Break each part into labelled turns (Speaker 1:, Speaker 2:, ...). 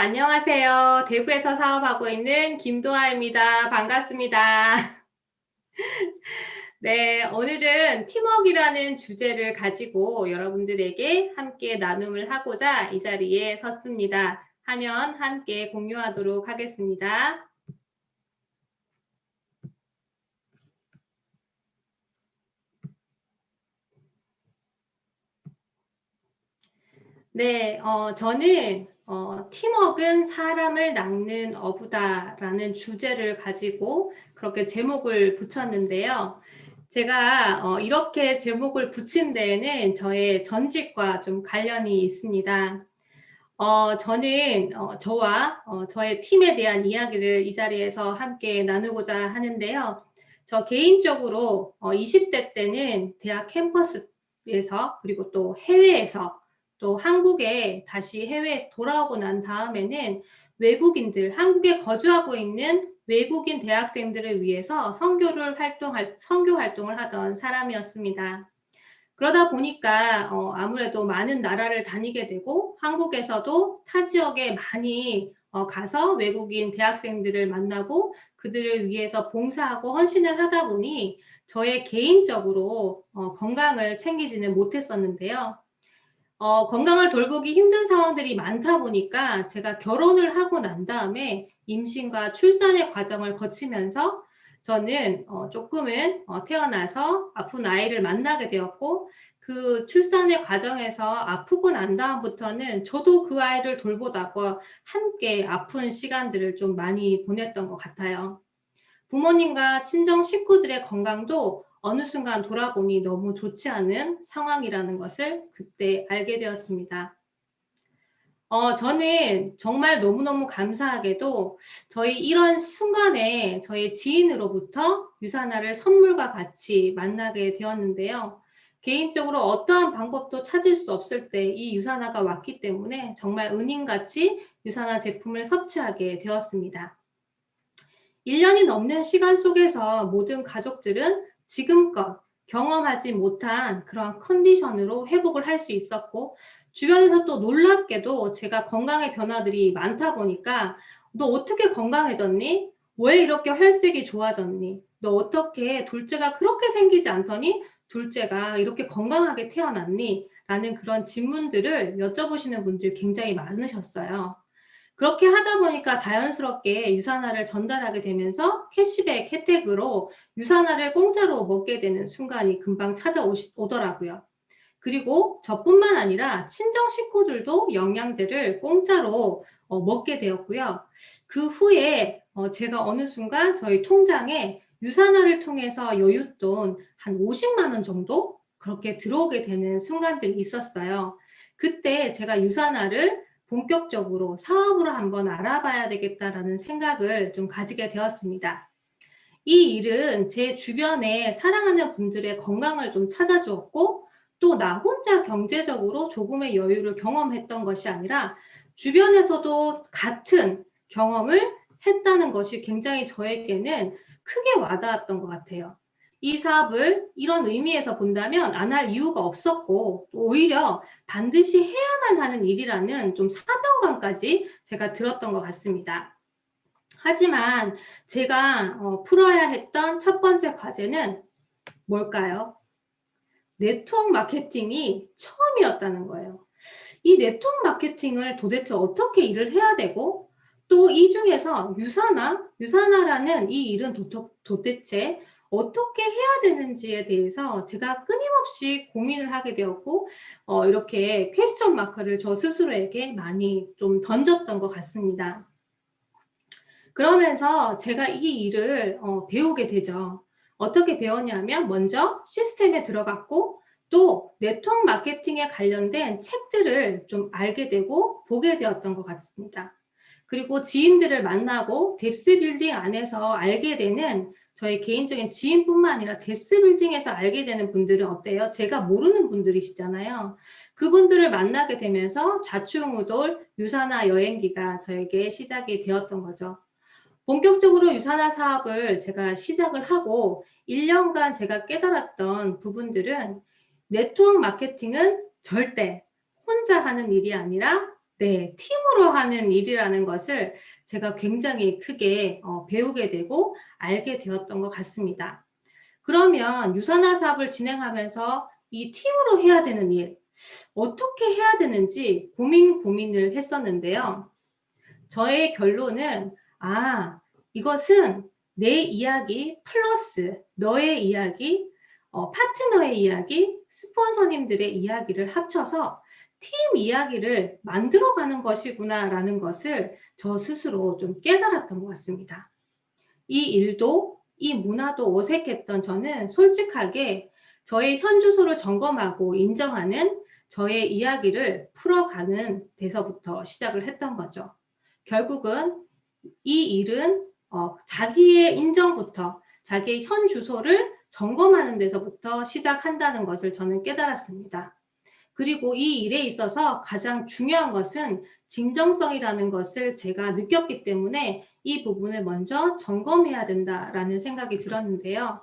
Speaker 1: 안녕하세요. 대구에서 사업하고 있는 김도아입니다. 반갑습니다. 네, 오늘은 팀워크라는 주제를 가지고 여러분들에게 함께 나눔을 하고자 이 자리에 섰습니다. 하면 함께 공유하도록 하겠습니다. 네, 저는 팀워크는 사람을 낚는 어부다라는 주제를 가지고 그렇게 제목을 붙였는데요. 제가 이렇게 제목을 붙인 데에는 저의 전직과 좀 관련이 있습니다. 저는 저와 저의 팀에 대한 이야기를 이 자리에서 함께 나누고자 하는데요. 저 개인적으로 20대 때는 대학 캠퍼스에서 그리고 또 해외에서 또 한국에 다시 해외에서 돌아오고 난 다음에는 외국인들, 한국에 거주하고 있는 외국인 대학생들을 위해서 선교 활동을 하던 사람이었습니다. 그러다 보니까 아무래도 많은 나라를 다니게 되고 한국에서도 타 지역에 많이 가서 외국인 대학생들을 만나고 그들을 위해서 봉사하고 헌신을 하다 보니 저의 개인적으로 건강을 챙기지는 못했었는데요. 건강을 돌보기 힘든 상황들이 많다 보니까 제가 결혼을 하고 난 다음에 임신과 출산의 과정을 거치면서 저는 조금은 태어나서 아픈 아이를 만나게 되었고 그 출산의 과정에서 아프고 난 다음부터는 저도 그 아이를 돌보다가 함께 아픈 시간들을 좀 많이 보냈던 것 같아요. 부모님과 친정 식구들의 건강도 어느 순간 돌아보니 너무 좋지 않은 상황이라는 것을 그때 알게 되었습니다. 저는 정말 너무너무 감사하게도 저희 이런 순간에 저희 지인으로부터 유산화를 선물과 같이 만나게 되었는데요. 개인적으로 어떠한 방법도 찾을 수 없을 때 이 유산화가 왔기 때문에 정말 은인같이 유산화 제품을 섭취하게 되었습니다. 1년이 넘는 시간 속에서 모든 가족들은 지금껏 경험하지 못한 그런 컨디션으로 회복을 할 수 있었고 주변에서 또 놀랍게도 제가 건강의 변화들이 많다 보니까 너 어떻게 건강해졌니? 왜 이렇게 혈색이 좋아졌니? 너 어떻게 둘째가 그렇게 생기지 않더니 둘째가 이렇게 건강하게 태어났니? 라는 그런 질문들을 여쭤보시는 분들이 굉장히 많으셨어요. 그렇게 하다 보니까 자연스럽게 유산화를 전달하게 되면서 캐시백 혜택으로 유산화를 공짜로 먹게 되는 순간이 금방 찾아오더라고요. 그리고 저뿐만 아니라 친정 식구들도 영양제를 공짜로 먹게 되었고요. 그 후에 제가 어느 순간 저희 통장에 유산화를 통해서 여윳돈 한 50만 원 정도 그렇게 들어오게 되는 순간들이 있었어요. 그때 제가 유산화를 본격적으로 사업으로 한번 알아봐야 되겠다라는 생각을 좀 가지게 되었습니다. 이 일은 제 주변에 사랑하는 분들의 건강을 좀 찾아주었고 또 나 혼자 경제적으로 조금의 여유를 경험했던 것이 아니라 주변에서도 같은 경험을 했다는 것이 굉장히 저에게는 크게 와닿았던 것 같아요. 이 사업을 이런 의미에서 본다면 안 할 이유가 없었고 오히려 반드시 해야만 하는 일이라는 좀 사명감까지 제가 들었던 것 같습니다. 하지만 제가 풀어야 했던 첫 번째 과제는 뭘까요? 네트워크 마케팅이 처음이었다는 거예요. 이 네트워크 마케팅을 도대체 어떻게 일을 해야 되고 또 이 중에서 유산화라는 이 일은 도대체 어떻게 해야 되는지에 대해서 제가 끊임없이 고민을 하게 되었고 이렇게 퀘스천 마크를 저 스스로에게 많이 좀 던졌던 것 같습니다. 그러면서 제가 이 일을 배우게 되죠. 어떻게 배웠냐면 먼저 시스템에 들어갔고 또 네트워크 마케팅에 관련된 책들을 좀 알게 되고 보게 되었던 것 같습니다. 그리고 지인들을 만나고 뎁스 빌딩 안에서 알게 되는 저희 개인적인 지인뿐만 아니라 뎁스 빌딩에서 알게 되는 분들은 어때요? 제가 모르는 분들이시잖아요. 그분들을 만나게 되면서 좌충우돌 유산화 여행기가 저에게 시작이 되었던 거죠. 본격적으로 유산화 사업을 제가 시작을 하고 1년간 제가 깨달았던 부분들은 네트워크 마케팅은 절대 혼자 하는 일이 아니라 네, 팀으로 하는 일이라는 것을 제가 굉장히 크게 배우게 되고 알게 되었던 것 같습니다. 그러면 유산화 사업을 진행하면서 이 팀으로 해야 되는 일, 어떻게 해야 되는지 고민을 했었는데요. 저의 결론은, 이것은 내 이야기 플러스 너의 이야기, 파트너의 이야기, 스폰서님들의 이야기를 합쳐서 팀 이야기를 만들어가는 것이구나라는 것을 저 스스로 좀 깨달았던 것 같습니다. 이 일도, 이 문화도 어색했던 저는 솔직하게 저의 현 주소를 점검하고 인정하는 저의 이야기를 풀어가는 데서부터 시작을 했던 거죠. 결국은 이 일은 자기의 인정부터, 자기의 현 주소를 점검하는 데서부터 시작한다는 것을 저는 깨달았습니다. 그리고 이 일에 있어서 가장 중요한 것은 진정성이라는 것을 제가 느꼈기 때문에 이 부분을 먼저 점검해야 된다라는 생각이 들었는데요.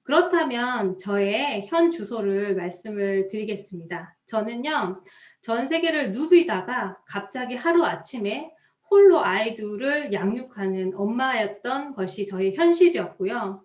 Speaker 1: 그렇다면 저의 현 주소를 말씀을 드리겠습니다. 저는요, 전 세계를 누비다가 갑자기 하루아침에 홀로 아이 둘을 양육하는 엄마였던 것이 저의 현실이었고요.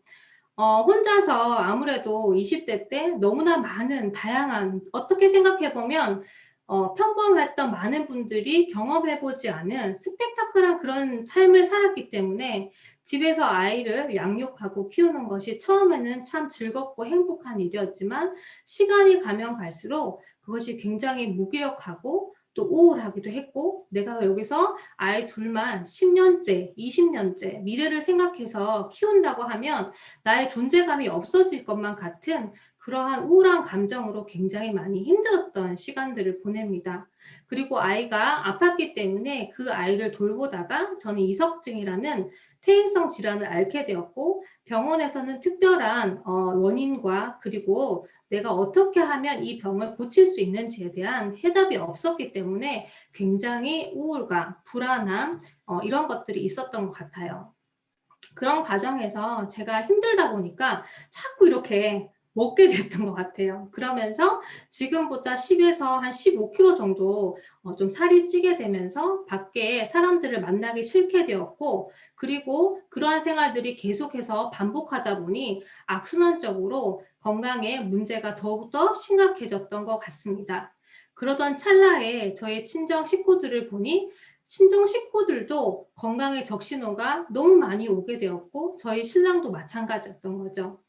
Speaker 1: 혼자서 아무래도 20대 때 너무나 많은 다양한, 어떻게 생각해보면 평범했던 많은 분들이 경험해보지 않은 스펙타클한 그런 삶을 살았기 때문에 집에서 아이를 양육하고 키우는 것이 처음에는 참 즐겁고 행복한 일이었지만 시간이 가면 갈수록 그것이 굉장히 무기력하고 또 우울하기도 했고, 내가 여기서 아이 둘만 10년째, 20년째 미래를 생각해서 키운다고 하면 나의 존재감이 없어질 것만 같은 그러한 우울한 감정으로 굉장히 많이 힘들었던 시간들을 보냅니다. 그리고 아이가 아팠기 때문에 그 아이를 돌보다가 저는 이석증이라는 퇴행성 질환을 앓게 되었고, 병원에서는 특별한 원인과 그리고 내가 어떻게 하면 이 병을 고칠 수 있는지에 대한 해답이 없었기 때문에 굉장히 우울감, 불안함, 이런 것들이 있었던 것 같아요. 그런 과정에서 제가 힘들다 보니까 자꾸 이렇게 먹게 됐던 것 같아요. 그러면서 지금보다 10에서 한 15kg 정도 좀 살이 찌게 되면서 밖에 사람들을 만나기 싫게 되었고, 그리고 그러한 생활들이 계속해서 반복하다 보니 악순환적으로 건강에 문제가 더욱더 심각해졌던 것 같습니다. 그러던 찰나에 저의 친정 식구들을 보니 친정 식구들도 건강에 적신호가 너무 많이 오게 되었고 저희 신랑도 마찬가지였던 거죠.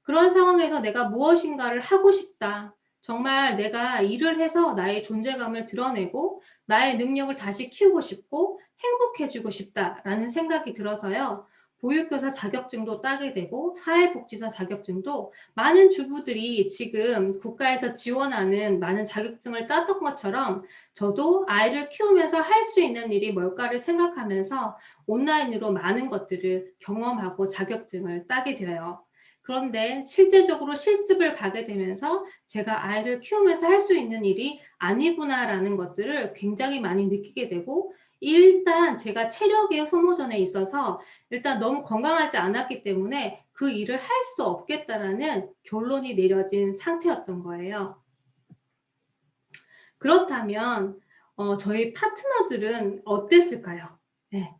Speaker 1: 그런 상황에서 내가 무엇인가를 하고 싶다. 정말 내가 일을 해서 나의 존재감을 드러내고 나의 능력을 다시 키우고 싶고 행복해지고 싶다라는 생각이 들어서요. 보육교사 자격증도 따게 되고 사회복지사 자격증도 많은 주부들이 지금 국가에서 지원하는 많은 자격증을 땄던 것처럼 저도 아이를 키우면서 할 수 있는 일이 뭘까를 생각하면서 온라인으로 많은 것들을 경험하고 자격증을 따게 되어요. 그런데 실제적으로 실습을 가게 되면서 제가 아이를 키우면서 할 수 있는 일이 아니구나라는 것들을 굉장히 많이 느끼게 되고, 일단 제가 체력의 소모전에 있어서 일단 너무 건강하지 않았기 때문에 그 일을 할 수 없겠다라는 결론이 내려진 상태였던 거예요. 그렇다면 저희 파트너들은 어땠을까요? 네.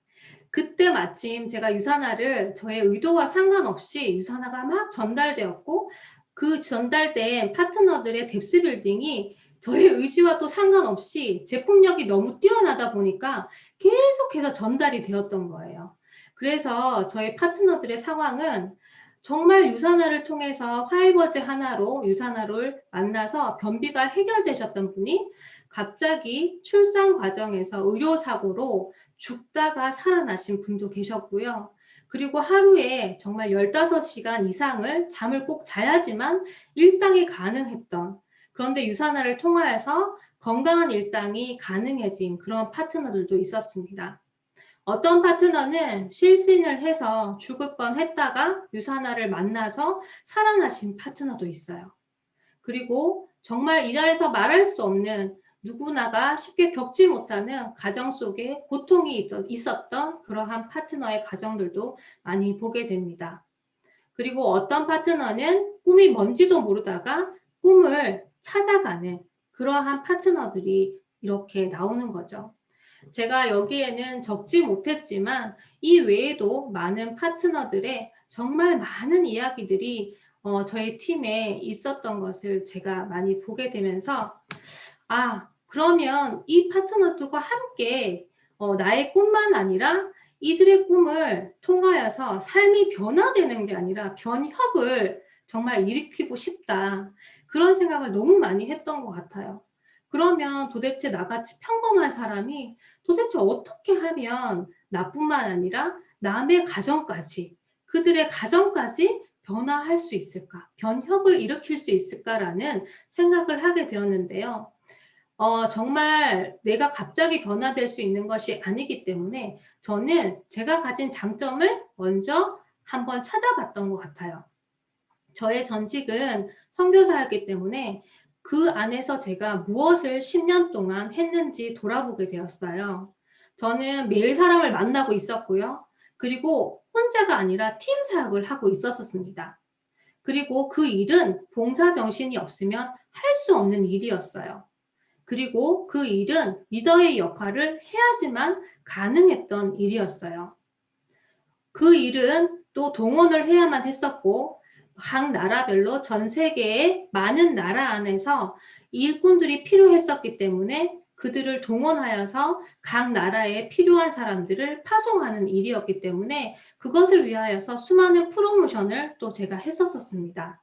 Speaker 1: 그때 마침 제가 유산화를 저의 의도와 상관없이 유산화가 막 전달되었고, 그 전달된 파트너들의 뎁스 빌딩이 저의 의지와 또 상관없이 제품력이 너무 뛰어나다 보니까 계속해서 전달이 되었던 거예요. 그래서 저희 파트너들의 상황은 정말 유산화를 통해서 화이버즈 하나로 유산화를 만나서 변비가 해결되셨던 분이 갑자기 출산 과정에서 의료사고로 죽다가 살아나신 분도 계셨고요. 그리고 하루에 정말 15시간 이상을 잠을 꼭 자야지만 일상이 가능했던, 그런데 유산화를 통하여서 건강한 일상이 가능해진 그런 파트너들도 있었습니다. 어떤 파트너는 실신을 해서 죽을 뻔했다가 유산화를 만나서 살아나신 파트너도 있어요. 그리고 정말 이 자리에서 말할 수 없는, 누구나가 쉽게 겪지 못하는 가정 속에 고통이 있었던 그러한 파트너의 가정들도 많이 보게 됩니다. 그리고 어떤 파트너는 꿈이 뭔지도 모르다가 꿈을 찾아가는 그러한 파트너들이 이렇게 나오는 거죠. 제가 여기에는 적지 못했지만 이 외에도 많은 파트너들의 정말 많은 이야기들이 저희 팀에 있었던 것을 제가 많이 보게 되면서 그러면 이 파트너들과 함께 나의 꿈만 아니라 이들의 꿈을 통하여서 삶이 변화되는 게 아니라 변혁을 정말 일으키고 싶다. 그런 생각을 너무 많이 했던 것 같아요. 그러면 도대체 나같이 평범한 사람이 도대체 어떻게 하면 나뿐만 아니라 남의 가정까지, 그들의 가정까지 변화할 수 있을까? 변혁을 일으킬 수 있을까라는 생각을 하게 되었는데요. 정말 내가 갑자기 변화될 수 있는 것이 아니기 때문에 저는 제가 가진 장점을 먼저 한번 찾아봤던 것 같아요. 저의 전직은 선교사였기 때문에 그 안에서 제가 무엇을 10년 동안 했는지 돌아보게 되었어요. 저는 매일 사람을 만나고 있었고요. 그리고 혼자가 아니라 팀 사역을 하고 있었습니다. 그리고 그 일은 봉사 정신이 없으면 할 수 없는 일이었어요. 그리고 그 일은 리더의 역할을 해야지만 가능했던 일이었어요. 그 일은 또 동원을 해야만 했었고 각 나라별로 전 세계의 많은 나라 안에서 일꾼들이 필요했었기 때문에 그들을 동원하여서 각 나라에 필요한 사람들을 파송하는 일이었기 때문에 그것을 위하여서 수많은 프로모션을 또 제가 했었습니다.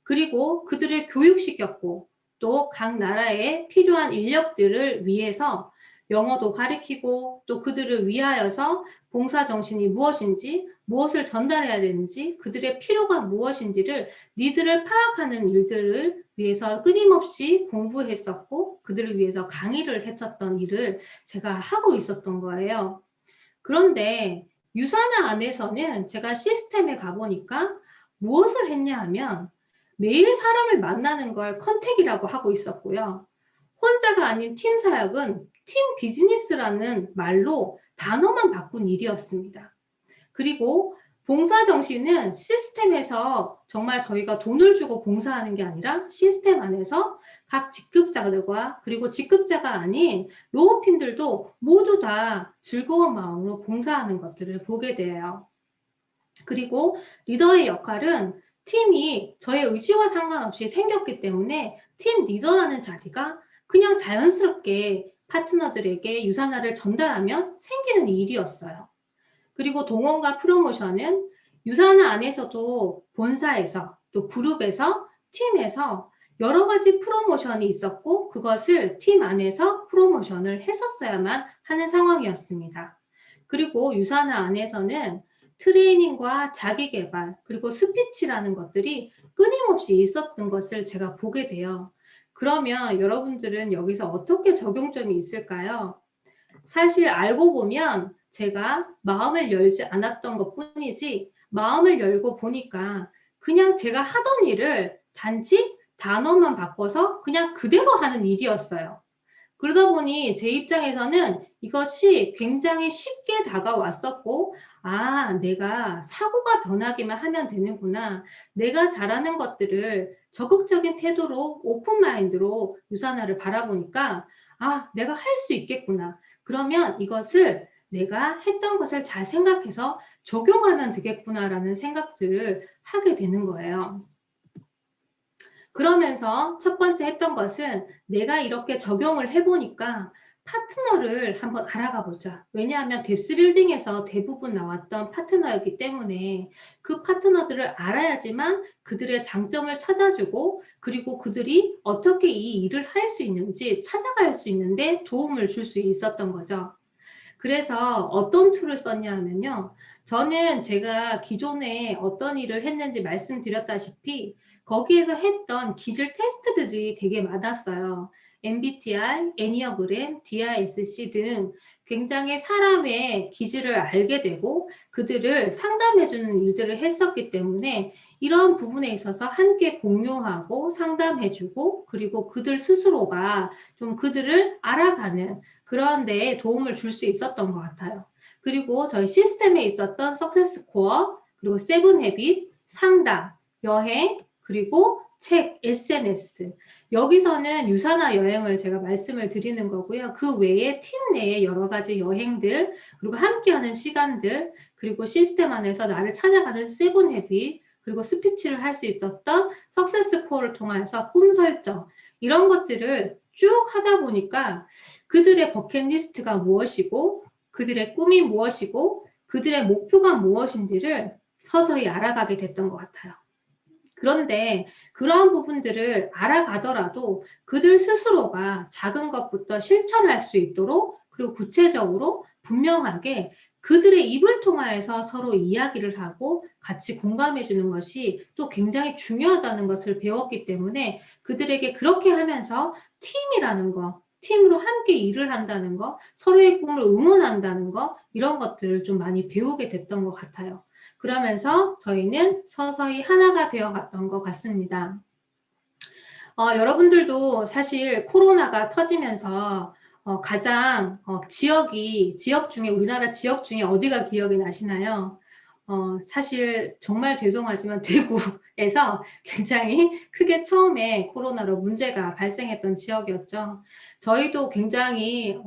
Speaker 1: 그리고 그들을 교육시켰고 또 각 나라에 필요한 인력들을 위해서 영어도 가르치고 또 그들을 위하여서 봉사정신이 무엇인지 무엇을 전달해야 되는지 그들의 필요가 무엇인지를 니들을 파악하는 일들을 위해서 끊임없이 공부했었고 그들을 위해서 강의를 했었던 일을 제가 하고 있었던 거예요. 그런데 유산화 안에서는 제가 시스템에 가보니까 무엇을 했냐 하면 매일 사람을 만나는 걸 컨택이라고 하고 있었고요. 혼자가 아닌 팀 사역은 팀 비즈니스라는 말로 단어만 바꾼 일이었습니다. 그리고 봉사 정신은 시스템에서 정말 저희가 돈을 주고 봉사하는 게 아니라 시스템 안에서 각 직급자들과 그리고 직급자가 아닌 로우핀들도 모두 다 즐거운 마음으로 봉사하는 것들을 보게 돼요. 그리고 리더의 역할은 팀이 저의 의지와 상관없이 생겼기 때문에 팀 리더라는 자리가 그냥 자연스럽게 파트너들에게 유산화를 전달하면 생기는 일이었어요. 그리고 동원과 프로모션은 유산화 안에서도 본사에서 또 그룹에서 팀에서 여러 가지 프로모션이 있었고 그것을 팀 안에서 프로모션을 했었어야만 하는 상황이었습니다. 그리고 유산화 안에서는 트레이닝과 자기개발 그리고 스피치라는 것들이 끊임없이 있었던 것을 제가 보게 돼요. 그러면 여러분들은 여기서 어떻게 적용점이 있을까요? 사실 알고 보면 제가 마음을 열지 않았던 것 뿐이지 마음을 열고 보니까 그냥 제가 하던 일을 단지 단어만 바꿔서 그냥 그대로 하는 일이었어요. 그러다 보니 제 입장에서는 이것이 굉장히 쉽게 다가왔었고 내가 사고가 변하기만 하면 되는구나. 내가 잘하는 것들을 적극적인 태도로 오픈 마인드로 유산화를 바라보니까 내가 할 수 있겠구나. 그러면 이것을 내가 했던 것을 잘 생각해서 적용하면 되겠구나라는 생각들을 하게 되는 거예요. 그러면서 첫 번째 했던 것은 내가 이렇게 적용을 해보니까 파트너를 한번 알아가 보자. 왜냐하면 뎁스빌딩에서 대부분 나왔던 파트너였기 때문에 그 파트너들을 알아야지만 그들의 장점을 찾아주고 그리고 그들이 어떻게 이 일을 할 수 있는지 찾아갈 수 있는데 도움을 줄 수 있었던 거죠. 그래서 어떤 툴을 썼냐 하면요. 저는 제가 기존에 어떤 일을 했는지 말씀드렸다시피 거기에서 했던 기질 테스트들이 되게 많았어요. MBTI, 애니어그램, DISC 등 굉장히 사람의 기질을 알게 되고 그들을 상담해주는 일들을 했었기 때문에 이런 부분에 있어서 함께 공유하고 상담해주고 그리고 그들 스스로가 좀 그들을 알아가는 그런 데에 도움을 줄 수 있었던 것 같아요. 그리고 저희 시스템에 있었던 석세스 코어, 그리고 세븐 헤빗, 상담, 여행, 그리고 책, SNS. 여기서는 유산화 여행을 제가 말씀을 드리는 거고요. 그 외에 팀 내에 여러 가지 여행들, 그리고 함께하는 시간들, 그리고 시스템 안에서 나를 찾아가는 세븐 헤빗, 그리고 스피치를 할 수 있었던 석세스콜을 통해서 꿈 설정, 이런 것들을 쭉 하다 보니까 그들의 버킷리스트가 무엇이고, 그들의 꿈이 무엇이고, 그들의 목표가 무엇인지를 서서히 알아가게 됐던 것 같아요. 그런데 그러한 부분들을 알아가더라도 그들 스스로가 작은 것부터 실천할 수 있도록, 그리고 구체적으로 분명하게 그들의 입을 통하여서 서로 이야기를 하고 같이 공감해 주는 것이 또 굉장히 중요하다는 것을 배웠기 때문에 그들에게 그렇게 하면서 팀이라는 거, 팀으로 함께 일을 한다는 거, 서로의 꿈을 응원한다는 거, 이런 것들을 좀 많이 배우게 됐던 것 같아요. 그러면서 저희는 서서히 하나가 되어 갔던 것 같습니다. 여러분들도 사실 코로나가 터지면서 가장 지역 중에, 우리나라 지역 중에 어디가 기억이 나시나요? 사실 정말 죄송하지만 대구에서 굉장히 크게 처음에 코로나로 문제가 발생했던 지역이었죠. 저희도 굉장히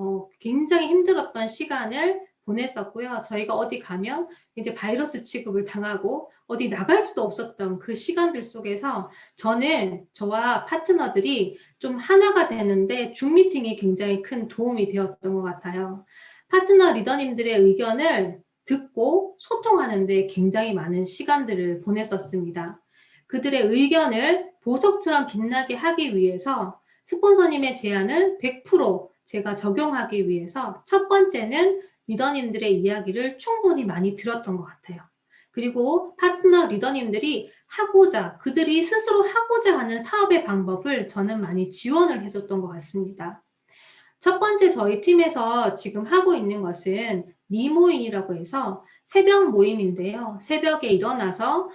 Speaker 1: 힘들었던 시간을 보냈었고요. 저희가 어디 가면 이제 바이러스 취급을 당하고 어디 나갈 수도 없었던 그 시간들 속에서 저는 저와 파트너들이 좀 하나가 되는데 줌 미팅이 굉장히 큰 도움이 되었던 것 같아요. 파트너 리더님들의 의견을 듣고 소통하는 데 굉장히 많은 시간들을 보냈었습니다. 그들의 의견을 보석처럼 빛나게 하기 위해서 스폰서님의 제안을 100% 제가 적용하기 위해서 첫 번째는 리더님들의 이야기를 충분히 많이 들었던 것 같아요. 그리고 파트너 리더님들이 그들이 스스로 하고자 하는 사업의 방법을 저는 많이 지원을 해줬던 것 같습니다. 첫 번째 저희 팀에서 지금 하고 있는 것은 미모임이라고 해서 새벽 모임인데요. 새벽에 일어나서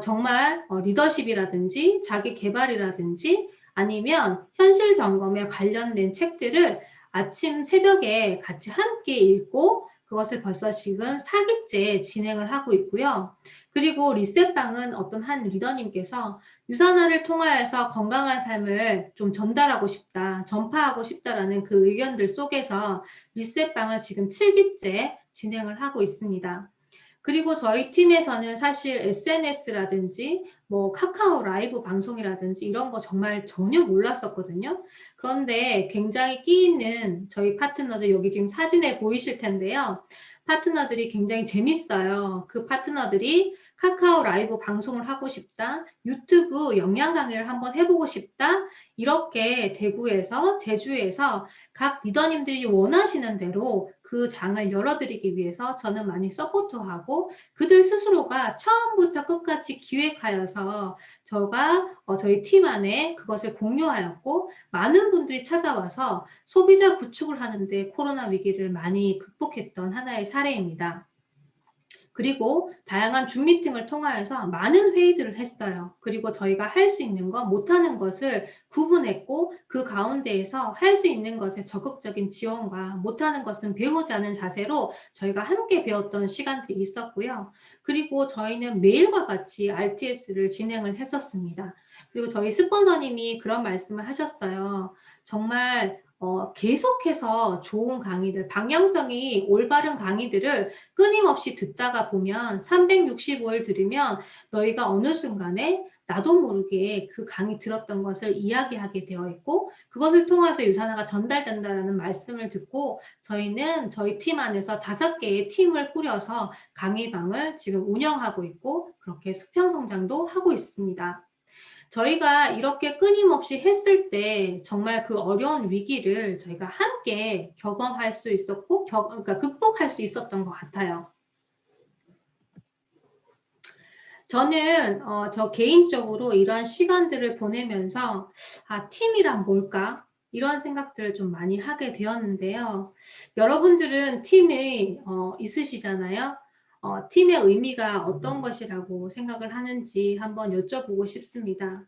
Speaker 1: 정말 리더십이라든지 자기 개발이라든지 아니면 현실 점검에 관련된 책들을 아침 새벽에 같이 함께 읽고 그것을 벌써 지금 4기째 진행을 하고 있고요. 그리고 리셋방은 어떤 한 리더님께서 유산화를 통하여서 건강한 삶을 좀 전달하고 싶다, 전파하고 싶다라는 그 의견들 속에서 리셋방을 지금 7기째 진행을 하고 있습니다. 그리고 저희 팀에서는 사실 SNS라든지 뭐 카카오 라이브 방송이라든지 이런 거 정말 전혀 몰랐었거든요. 그런데 굉장히 끼 있는 저희 파트너들 여기 지금 사진에 보이실 텐데요. 파트너들이 굉장히 재밌어요. 그 파트너들이 카카오 라이브 방송을 하고 싶다, 유튜브 영상 강의를 한번 해보고 싶다, 이렇게 대구에서, 제주에서 각 리더님들이 원하시는 대로 그 장을 열어드리기 위해서 저는 많이 서포트하고 그들 스스로가 처음부터 끝까지 기획하여서 저희 팀 안에 그것을 공유하였고 많은 분들이 찾아와서 소비자 구축을 하는데 코로나 위기를 많이 극복했던 하나의 사례입니다. 그리고 다양한 줌 미팅을 통하여서 많은 회의들을 했어요. 그리고 저희가 할 수 있는 것, 못하는 것을 구분했고 그 가운데에서 할 수 있는 것에 적극적인 지원과 못하는 것은 배우지 않은 자세로 저희가 함께 배웠던 시간들이 있었고요. 그리고 저희는 매일과 같이 RTS를 진행을 했었습니다. 그리고 저희 스폰서님이 그런 말씀을 하셨어요. 정말 계속해서 좋은 강의들, 방향성이 올바른 강의들을 끊임없이 듣다가 보면 365일 들으면 너희가 어느 순간에 나도 모르게 그 강의 들었던 것을 이야기하게 되어 있고 그것을 통해서 유산화가 전달된다는 말씀을 듣고 저희는 저희 팀 안에서 5개의 팀을 꾸려서 강의방을 지금 운영하고 있고 그렇게 수평 성장도 하고 있습니다. 저희가 이렇게 끊임없이 했을 때 정말 그 어려운 위기를 저희가 함께 경험할 수 있었고, 그러니까 극복할 수 있었던 것 같아요. 저는 저 개인적으로 이러한 시간들을 보내면서 팀이란 뭘까? 이런 생각들을 좀 많이 하게 되었는데요. 여러분들은 팀이 있으시잖아요. 팀의 의미가 어떤 것이라고 생각을 하는지 한번 여쭤보고 싶습니다.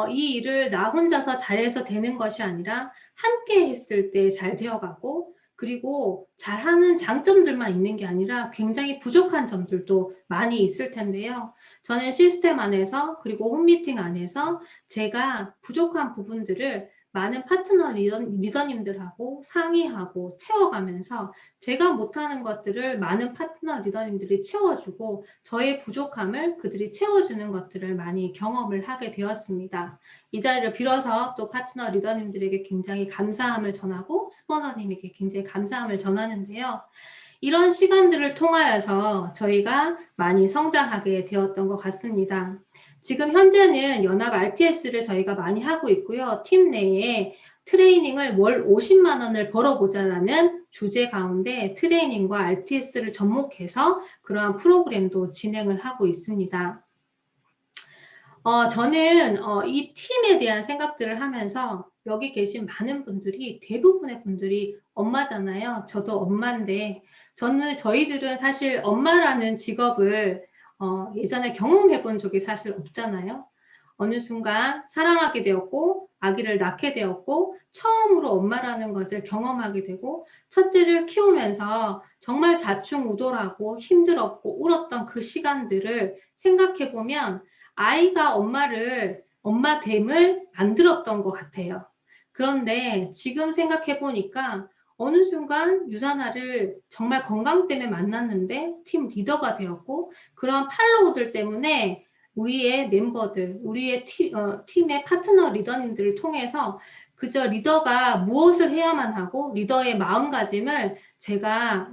Speaker 1: 이 일을 나 혼자서 잘해서 되는 것이 아니라 함께 했을 때 잘 되어가고 그리고 잘하는 장점들만 있는 게 아니라 굉장히 부족한 점들도 많이 있을 텐데요. 저는 시스템 안에서 그리고 홈미팅 안에서 제가 부족한 부분들을 많은 파트너 리더님들하고 상의하고 채워가면서 제가 못하는 것들을 많은 파트너 리더님들이 채워주고 저의 부족함을 그들이 채워주는 것들을 많이 경험을 하게 되었습니다. 이 자리를 빌어서 또 파트너 리더님들에게 굉장히 감사함을 전하고 스포너님에게 굉장히 감사함을 전하는데요. 이런 시간들을 통하여서 저희가 많이 성장하게 되었던 것 같습니다. 지금 현재는 연합 RTS를 저희가 많이 하고 있고요. 팀 내에 트레이닝을 월 50만 원을 벌어보자라는 주제 가운데 트레이닝과 RTS를 접목해서 그러한 프로그램도 진행을 하고 있습니다. 저는 이 팀에 대한 생각들을 하면서 여기 계신 많은 분들이 대부분의 분들이 엄마잖아요. 저도 엄마인데 저희들은 사실 엄마라는 직업을 예전에 경험해 본 적이 사실 없잖아요. 어느 순간 사랑하게 되었고 아기를 낳게 되었고 처음으로 엄마라는 것을 경험하게 되고 첫째를 키우면서 정말 자충우돌하고 힘들었고 울었던 그 시간들을 생각해 보면 아이가 엄마됨을 만들었던 것 같아요. 그런데 지금 생각해 보니까 어느 순간 유산아를 정말 건강 때문에 만났는데 팀 리더가 되었고 그런 팔로우들 때문에 우리의 멤버들, 우리의 팀의 파트너 리더님들을 통해서 그저 리더가 무엇을 해야만 하고 리더의 마음가짐을 제가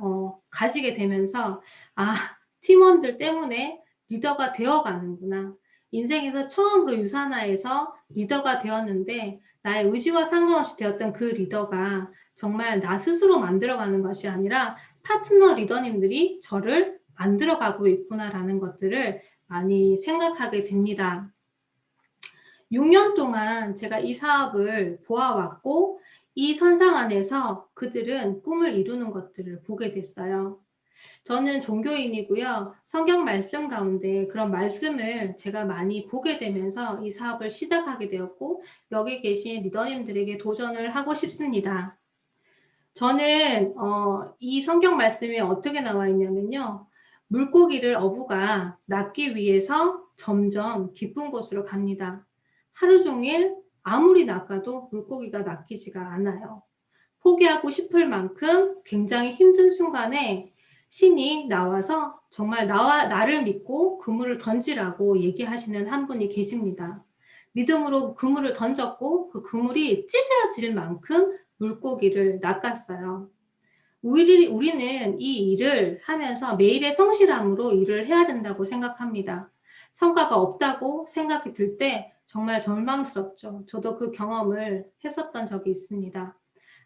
Speaker 1: 가지게 되면서 팀원들 때문에 리더가 되어가는구나. 인생에서 처음으로 유산아에서 리더가 되었는데 나의 의지와 상관없이 되었던 그 리더가 정말 나 스스로 만들어가는 것이 아니라 파트너 리더님들이 저를 만들어가고 있구나라는 것들을 많이 생각하게 됩니다. 6년 동안 제가 이 사업을 보아왔고 이 선상 안에서 그들은 꿈을 이루는 것들을 보게 됐어요. 저는 종교인이고요. 성경 말씀 가운데 그런 말씀을 제가 많이 보게 되면서 이 사업을 시작하게 되었고 여기 계신 리더님들에게 도전을 하고 싶습니다. 저는 이 성경 말씀이 어떻게 나와 있냐면요. 물고기를 어부가 낚기 위해서 점점 깊은 곳으로 갑니다. 하루 종일 아무리 낚아도 물고기가 낚이지가 않아요. 포기하고 싶을 만큼 굉장히 힘든 순간에 신이 나와서 정말 나를 믿고 그물을 던지라고 얘기하시는 한 분이 계십니다. 믿음으로 그물을 던졌고 그 그물이 찢어질 만큼 물고기를 낚았어요. 우리는 이 일을 하면서 매일의 성실함으로 일을 해야 된다고 생각합니다. 성과가 없다고 생각이 들 때 정말 절망스럽죠. 저도 그 경험을 했었던 적이 있습니다.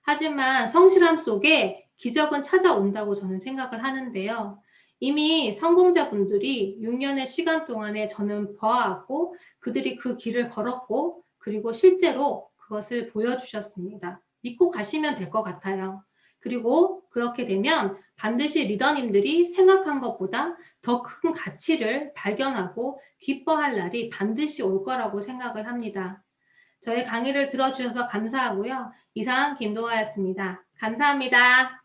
Speaker 1: 하지만 성실함 속에 기적은 찾아온다고 저는 생각을 하는데요. 이미 성공자분들이 6년의 시간 동안에 저는 보아왔고 그들이 그 길을 걸었고 그리고 실제로 그것을 보여주셨습니다. 믿고 가시면 될 것 같아요. 그리고 그렇게 되면 반드시 리더님들이 생각한 것보다 더 큰 가치를 발견하고 기뻐할 날이 반드시 올 거라고 생각을 합니다. 저의 강의를 들어주셔서 감사하고요. 이상 김도아였습니다. 감사합니다.